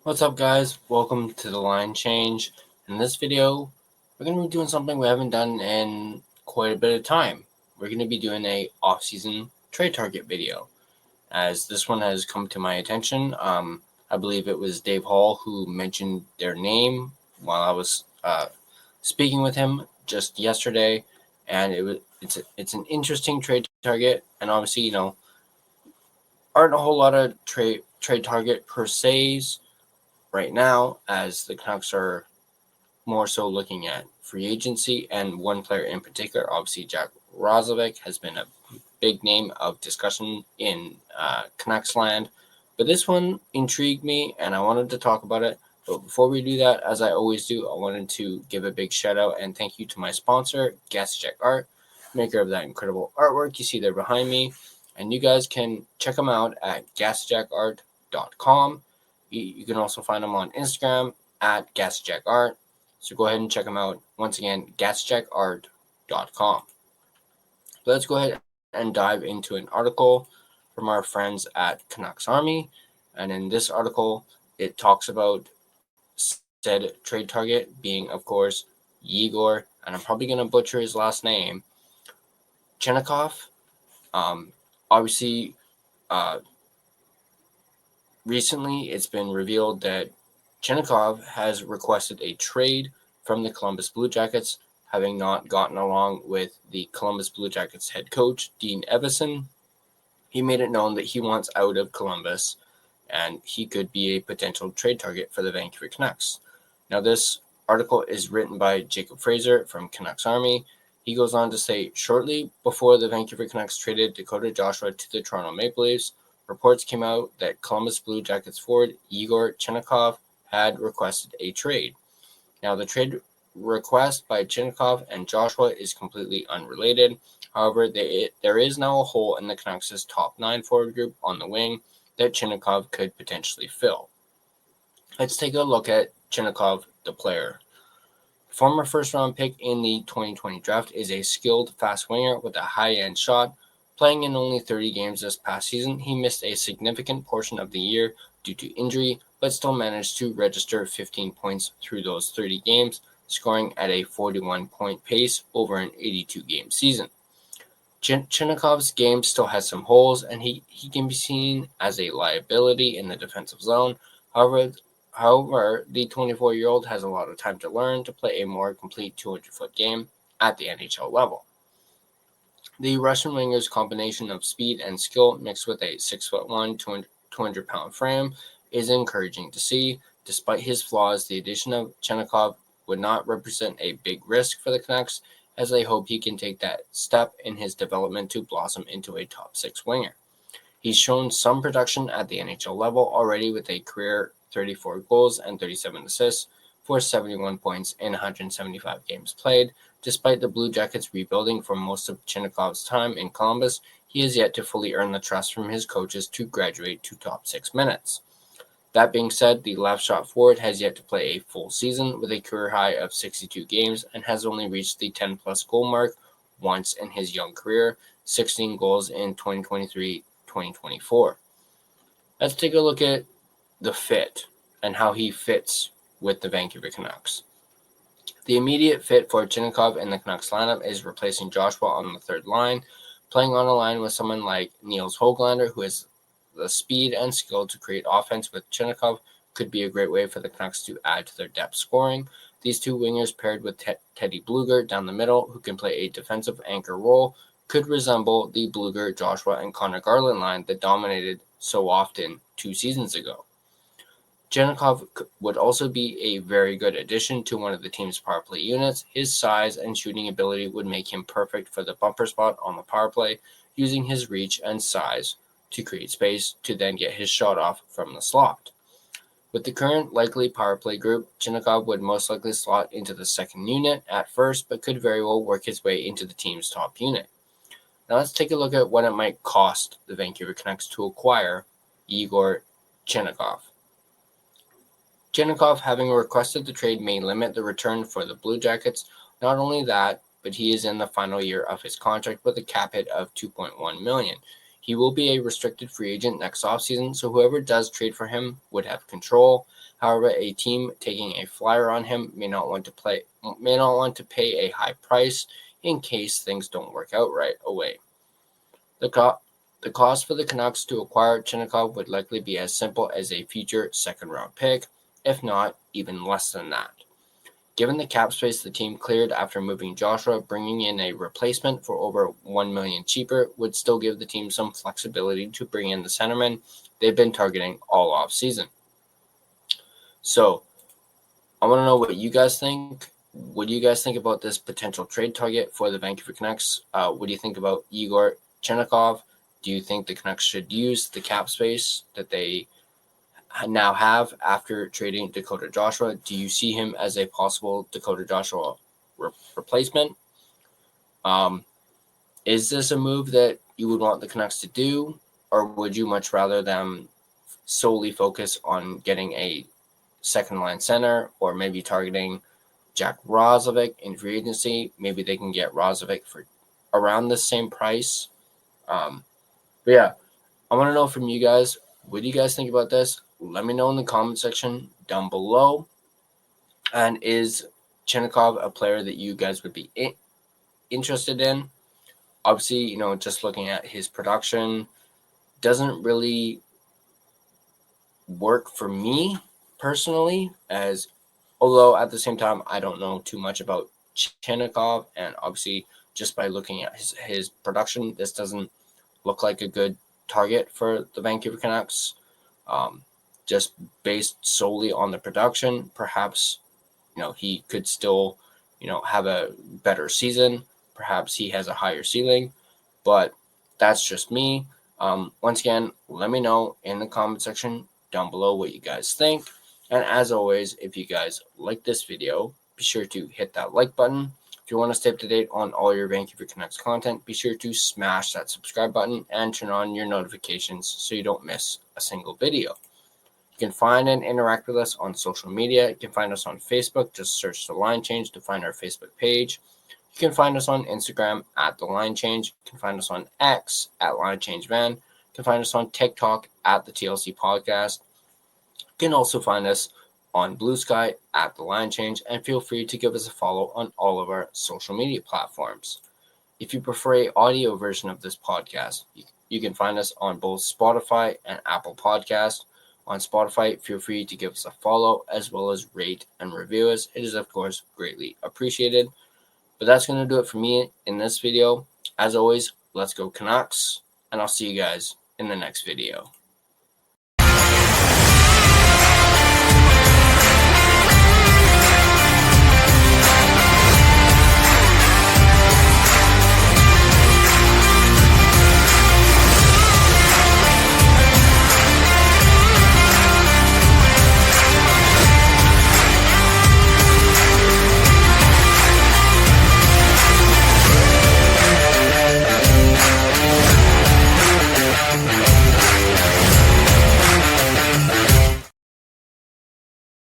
What's up, guys? Welcome to the line change. In this video, we're going to be doing something we haven't done in quite a bit of time. We're going to be doing a off-season trade target video, as this one has come to my attention. I believe it was Dave Hall who mentioned their name while I was speaking with him just yesterday, and it's an interesting trade target, and obviously, aren't a whole lot of trade target per se's right now, as the Canucks are more so looking at free agency, and one player in particular, obviously Jack Roslovic, has been a big name of discussion in Canucks land. But this one intrigued me, and I wanted to talk about it. But before we do that, as I always do, I wanted to give a big shout out and thank you to my sponsor, Gassy Jack Art, maker of that incredible artwork you see there behind me. And you guys can check them out at gassjackart.com. You can also find them on Instagram at Gassy Jack Art. So go ahead and check them out. Once again, gassjackart.com. Let's go ahead and dive into an article from our friends at Canucks Army. And in this article, it talks about said trade target being, of course, Yegor, and I'm probably going to butcher his last name, Chinakhov. Obviously, recently it's been revealed that Chinakhov has requested a trade from the Columbus Blue Jackets, having not gotten along with the Columbus Blue Jackets head coach, Dean Evason. He made it known that he wants out of Columbus, and he could be a potential trade target for the Vancouver Canucks. Now, this article is written by Jacob Fraser from Canucks Army. He goes on to say, shortly before the Vancouver Canucks traded Dakota Joshua to the Toronto Maple Leafs, reports came out that Columbus Blue Jackets forward Yegor Chinakhov had requested a trade. Now, the trade request by Chinakhov and Joshua is completely unrelated. However, there is now a hole in the Canucks' top 9 forward group on the wing that Chinakhov could potentially fill. Let's take a look at Chinakhov, the player. Former first-round pick in the 2020 draft is a skilled fast winger with a high-end shot. Playing in only 30 games this past season, he missed a significant portion of the year due to injury, but still managed to register 15 points through those 30 games, scoring at a 41-point pace over an 82-game season. Chinakhov's game still has some holes, and he can be seen as a liability in the defensive zone. However, the 24-year-old has a lot of time to learn to play a more complete 200-foot game at the NHL level. The Russian winger's combination of speed and skill mixed with a 6'1", 200-pound frame is encouraging to see. Despite his flaws, the addition of Chinakhov would not represent a big risk for the Canucks, as they hope he can take that step in his development to blossom into a top 6 winger. He's shown some production at the NHL level already with a career 34 goals and 37 assists for 71 points in 175 games played. Despite the Blue Jackets rebuilding for most of Chinakhov's time in Columbus, he has yet to fully earn the trust from his coaches to graduate to top 6 minutes. That being said, the left shot forward has yet to play a full season with a career high of 62 games and has only reached the 10-plus goal mark once in his young career, 16 goals in 2023-2024. Let's take a look at the fit and how he fits with the Vancouver Canucks. The immediate fit for Chinakhov in the Canucks lineup is replacing Joshua on the third line, playing on a line with someone like Niels Höglander, who has the speed and skill to create offense with Chinakhov, could be a great way for the Canucks to add to their depth scoring. These two wingers paired with Teddy Blueger down the middle, who can play a defensive anchor role, could resemble the Blueger, Joshua, and Connor Garland line that dominated so often 2 seasons ago. Chinakhov would also be a very good addition to one of the team's power play units. His size and shooting ability would make him perfect for the bumper spot on the power play, using his reach and size to create space to then get his shot off from the slot. With the current likely power play group, Chinakhov would most likely slot into the second unit at first, but could very well work his way into the team's top unit. Now let's take a look at what it might cost the Vancouver Canucks to acquire Yegor Chinakhov. Chinakhov, having requested the trade, may limit the return for the Blue Jackets. Not only that, but he is in the final year of his contract with a cap hit of $2.1 million. He will be a restricted free agent next offseason, so whoever does trade for him would have control. However, a team taking a flyer on him may not want to pay a high price in case things don't work out right away. The cost for the Canucks to acquire Chinakhov would likely be as simple as a future second-round pick, if not even less than that. Given the cap space the team cleared after moving Joshua, bringing in a replacement for over $1 million cheaper would still give the team some flexibility to bring in the centerman they've been targeting all off-season. So, I want to know what you guys think. What do you guys think about this potential trade target for the Vancouver Canucks? What do you think about Yegor Chinakhov? Do you think the Canucks should use the cap space that they now have after trading Dakota Joshua? Do you see him as a possible Dakota Joshua replacement? Is this a move that you would want the Canucks to do, or would you much rather them solely focus on getting a second-line center, or maybe targeting Jack Roslovic in free agency? Maybe they can get Roslovic for around the same price. But yeah, I want to know from you guys, what do you guys think about this? Let me know in the comment section down below. And is Chinakhov a player that you guys would be interested in? Obviously, just looking at his production doesn't really work for me personally, although at the same time, I don't know too much about Chinakhov, and obviously just by looking at his production, this doesn't look like a good target for the Vancouver Canucks. Just based solely on the production, perhaps, he could still, have a better season. Perhaps he has a higher ceiling, but that's just me. Once again, let me know in the comment section down below what you guys think. And as always, if you guys like this video, be sure to hit that like button. If you want to stay up to date on all your Vancouver Canucks content, be sure to smash that subscribe button and turn on your notifications so you don't miss a single video. You can find and interact with us on social media. You can find us on Facebook. Just search The Line Change to find our Facebook page. You can find us on Instagram at The Line Change. You can find us on X at Line Change Van. You can find us on TikTok at The TLC Podcast. You can also find us on Blue Sky at The Line Change, and feel free to give us a follow on all of our social media platforms. If you prefer an audio version of this podcast, you can find us on both Spotify and Apple Podcasts. On Spotify, feel free to give us a follow as well as rate and review us. It is, of course, greatly appreciated. But that's going to do it for me in this video. As always, let's go Canucks, and I'll see you guys in the next video.